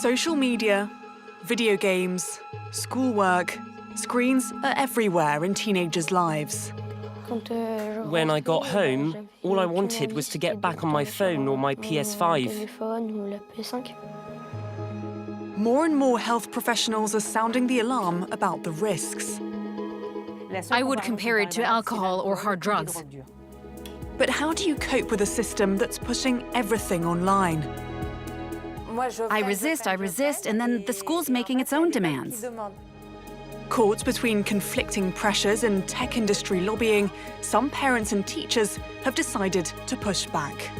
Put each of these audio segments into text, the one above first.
Social media, video games, schoolwork, screens are everywhere in teenagers' lives. When I got home, all I wanted was to get back on my phone or my PS5. More and more health professionals are sounding the alarm about the risks. I would compare it to alcohol or hard drugs. But how do you cope with a system that's pushing everything online? I resist, and then the school's making its own demands. Caught between conflicting pressures and tech industry lobbying, some parents and teachers have decided to push back.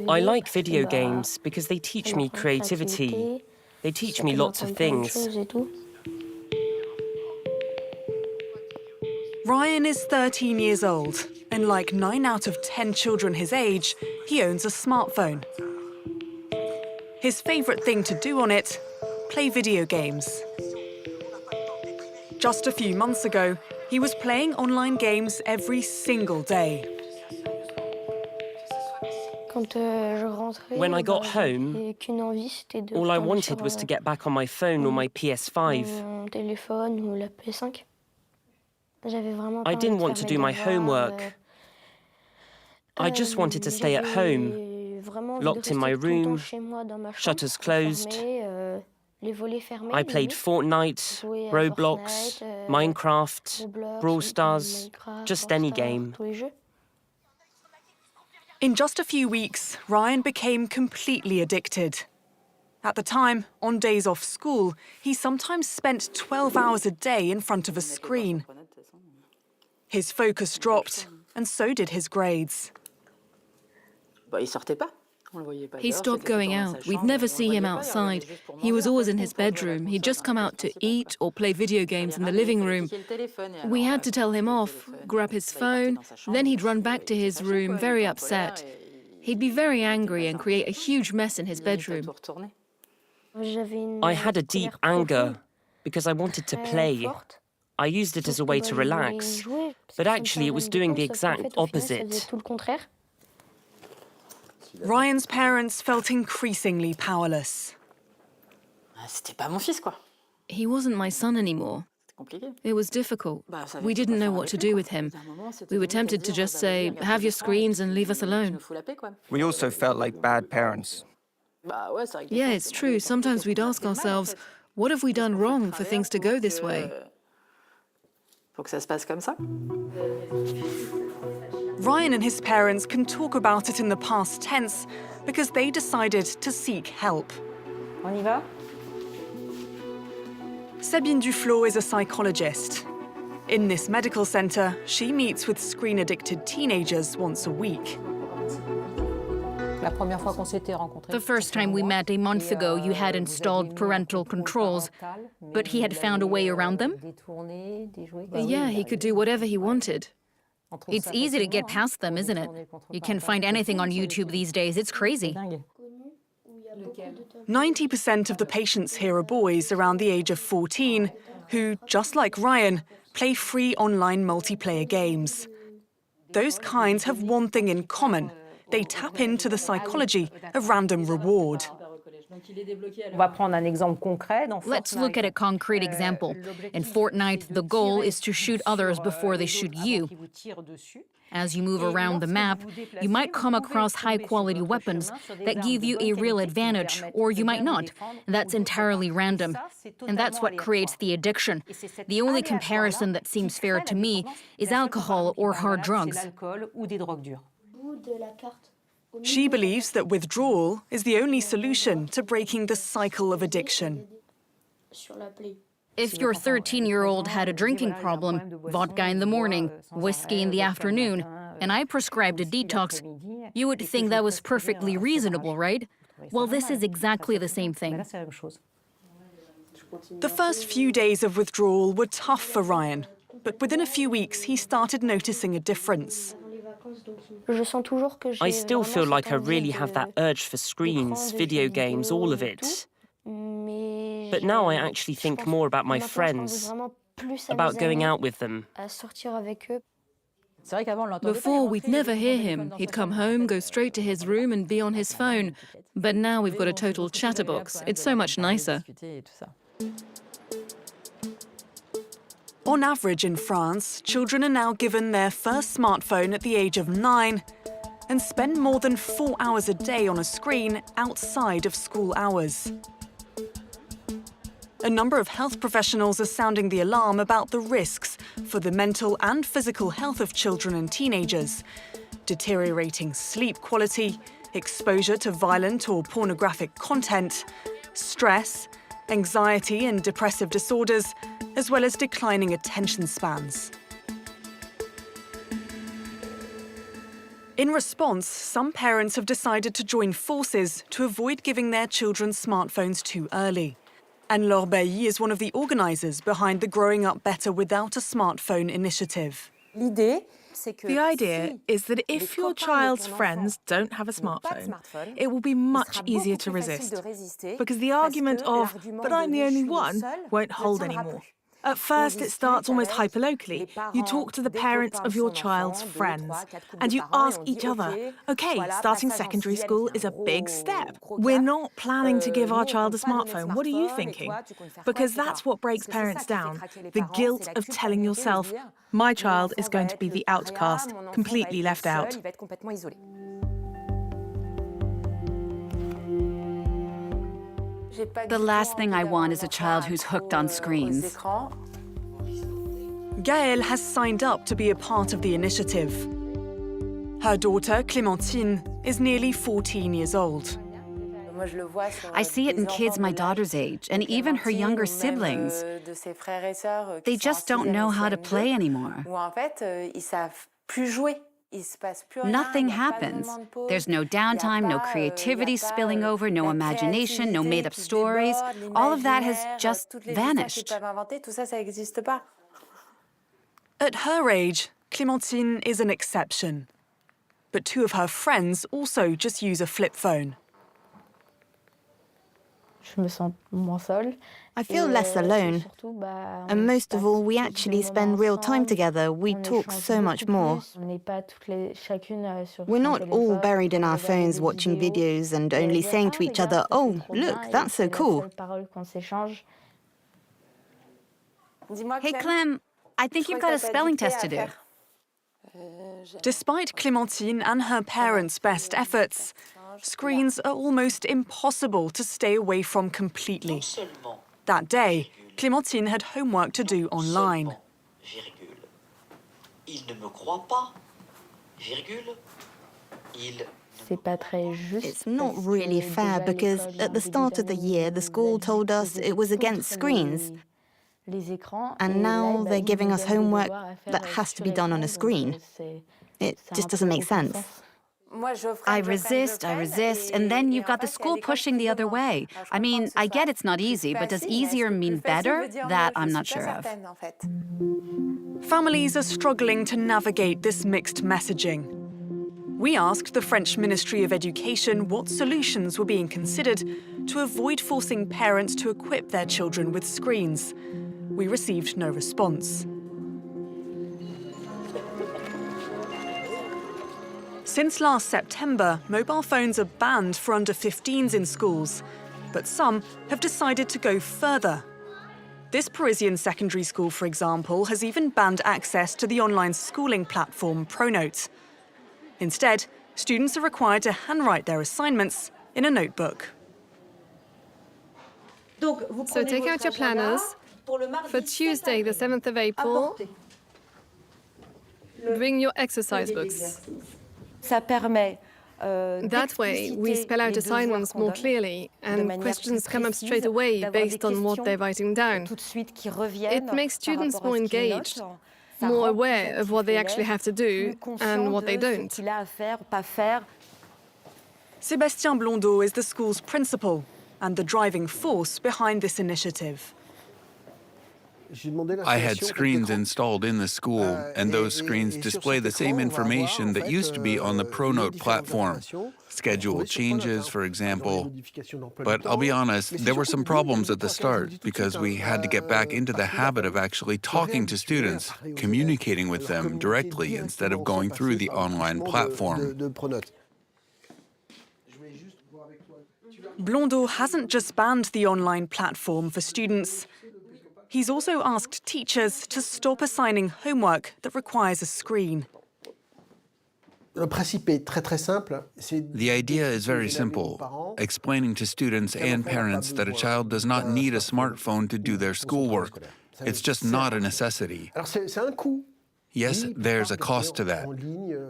I like video games because they teach me creativity. They teach me lots of things. Ryan is 13 years old, and like 9 out of 10 children his age, he owns a smartphone. His favourite thing to do on it? Play video games. Just a few months ago, he was playing online games every single day. When I got home, all I wanted was to get back on my phone or my PS5. I didn't want to do my homework. I just wanted to stay at home, locked in my room, shutters closed. I played Fortnite, Roblox, Minecraft, Brawl Stars, just any game. In just a few weeks, Ryan became completely addicted. At the time, on days off school, he sometimes spent 12 hours a day in front of a screen. His focus dropped, and so did his grades. He stopped going out. We'd never see him outside. He was always in his bedroom. He'd just come out to eat or play video games in the living room. We had to tell him off, grab his phone, then he'd run back to his room, very upset. He'd be very angry and create a huge mess in his bedroom. I had a deep anger because I wanted to play. I used it as a way to relax, but actually it was doing the exact opposite. Ryan's parents felt increasingly powerless. He wasn't my son anymore. It was difficult. We didn't know what to do with him. We were tempted to just say, have your screens and leave us alone. We also felt like bad parents. Yeah, it's true. Sometimes we'd ask ourselves, what have we done wrong for things to go this way? Ryan and his parents can talk about it in the past tense because they decided to seek help. Sabine Duflo is a psychologist. In this medical centre, she meets with screen-addicted teenagers once a week. The first time we met a month ago, you had installed parental controls, but he had found a way around them? Yeah, he could do whatever he wanted. It's easy to get past them, isn't it? You can find anything on YouTube these days. It's crazy. 90% of the patients here are boys around the age of 14 who, just like Ryan, play free online multiplayer games. Those kinds have one thing in common. They tap into the psychology of random reward. Let's look at a concrete example. In Fortnite, the goal is to shoot others before they shoot you. As you move around the map, you might come across high-quality weapons that give you a real advantage, or you might not. That's entirely random. And that's what creates the addiction. The only comparison that seems fair to me is alcohol or hard drugs. She believes that withdrawal is the only solution to breaking the cycle of addiction. If your 13-year-old had a drinking problem, vodka in the morning, whiskey in the afternoon, and I prescribed a detox, you would think that was perfectly reasonable, right? Well, this is exactly the same thing. The first few days of withdrawal were tough for Ryan, but within a few weeks he started noticing a difference. I still feel like I really have that urge for screens, video games, all of it. But now I actually think more about my friends. about going out with them. Before, we'd never hear him. He'd come home, go straight to his room and be on his phone. But now we've got a total chatterbox. It's so much nicer. On average in France, children are now given their first smartphone at the age of 9 and spend more than 4 hours a day on a screen outside of school hours. A number of health professionals are sounding the alarm about the risks for the mental and physical health of children and teenagers: deteriorating sleep quality, exposure to violent or pornographic content, stress, anxiety and depressive disorders, as well as declining attention spans. In response, some parents have decided to join forces to avoid giving their children smartphones too early. Anne-Laure Bailly is one of the organisers behind the Growing Up Better Without a Smartphone initiative. The idea is that if your child's friends don't have a smartphone, it will be much easier to resist, because the argument of, but I'm the only one, won't hold anymore. At first, it starts almost hyperlocally. You talk to the parents of your child's friends, and you ask each other, OK, starting secondary school is a big step. We're not planning to give our child a smartphone. What are you thinking? Because that's what breaks parents down, the guilt of telling yourself, my child is going to be the outcast, completely left out. The last thing I want is a child who's hooked on screens. Gaëlle has signed up to be a part of the initiative. Her daughter, Clémentine, is nearly 14 years old. I see it in kids my daughter's age, and even her younger siblings. They just don't know how to play anymore. Nothing happens. There's no downtime, no creativity spilling over, no imagination, no made-up stories. All of that has just vanished. At her age, Clémentine is an exception. But two of her friends also just use a flip phone. I feel less alone. And most of all, we actually spend real time together. We talk so much more. We're not all buried in our phones watching videos and only saying to each other, oh, look, that's so cool. Hey, Clem, I think you've got a spelling test to do. Despite Clémentine and her parents' best efforts, screens are almost impossible to stay away from completely. That day, Clémentine had homework to do online. It's not really fair because at the start of the year, the school told us it was against screens. And now they're giving us homework that has to be done on a screen. It just doesn't make sense. I resist, and then you've got the school pushing the other way. I mean, I get it's not easy, but does easier mean better? That I'm not sure of. Families are struggling to navigate this mixed messaging. We asked the French Ministry of Education what solutions were being considered to avoid forcing parents to equip their children with screens. We received no response. Since last September, mobile phones are banned for under 15s in schools, but some have decided to go further. This Parisian secondary school, for example, has even banned access to the online schooling platform Pronote. Instead, students are required to handwrite their assignments in a notebook. So take out your planners. For Tuesday, the 7th of April, bring your exercise books. That way, we spell out assignments more clearly, and questions come up straight away based on what they're writing down. It makes students more engaged, more aware of what they actually have to do and what they don't. Sébastien Blondeau is the school's principal and the driving force behind this initiative. I had screens installed in the school, and those screens display the same information that used to be on the Pronote platform. Schedule changes, for example. But I'll be honest, there were some problems at the start because we had to get back into the habit of actually talking to students, communicating with them directly instead of going through the online platform. Blondeau hasn't just banned the online platform for students. He's also asked teachers to stop assigning homework that requires a screen. The idea is very simple, explaining to students and parents that a child does not need a smartphone to do their schoolwork. It's just not a necessity. Yes, there's a cost to that.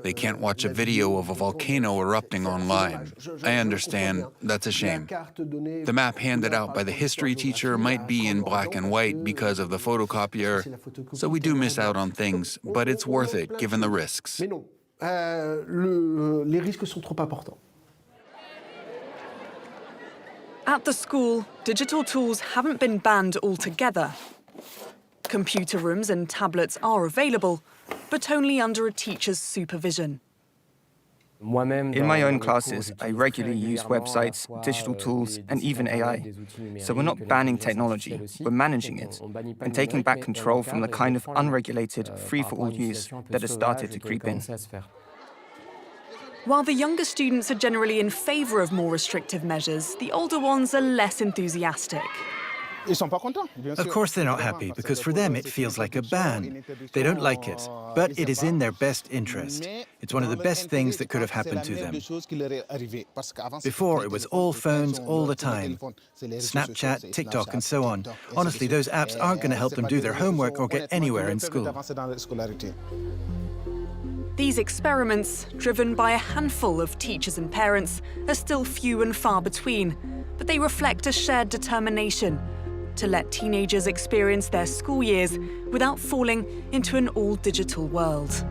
They can't watch a video of a volcano erupting online. I understand, that's a shame. The map handed out by the history teacher might be in black and white because of the photocopier, so we do miss out on things, but it's worth it given the risks. Les risques sont trop importants. At the school, digital tools haven't been banned altogether. Computer rooms and tablets are available, but only under a teacher's supervision. In my own classes, I regularly use websites, digital tools, and even AI. So we're not banning technology, we're managing it, and taking back control from the kind of unregulated, free-for-all use that has started to creep in. While the younger students are generally in favour of more restrictive measures, the older ones are less enthusiastic. Of course they're not happy, because for them it feels like a ban. They don't like it, but it is in their best interest. It's one of the best things that could have happened to them. Before, it was all phones all the time. Snapchat, TikTok, and so on. Honestly, those apps aren't going to help them do their homework or get anywhere in school. These experiments, driven by a handful of teachers and parents, are still few and far between, but they reflect a shared determination to let teenagers experience their school years without falling into an all-digital world.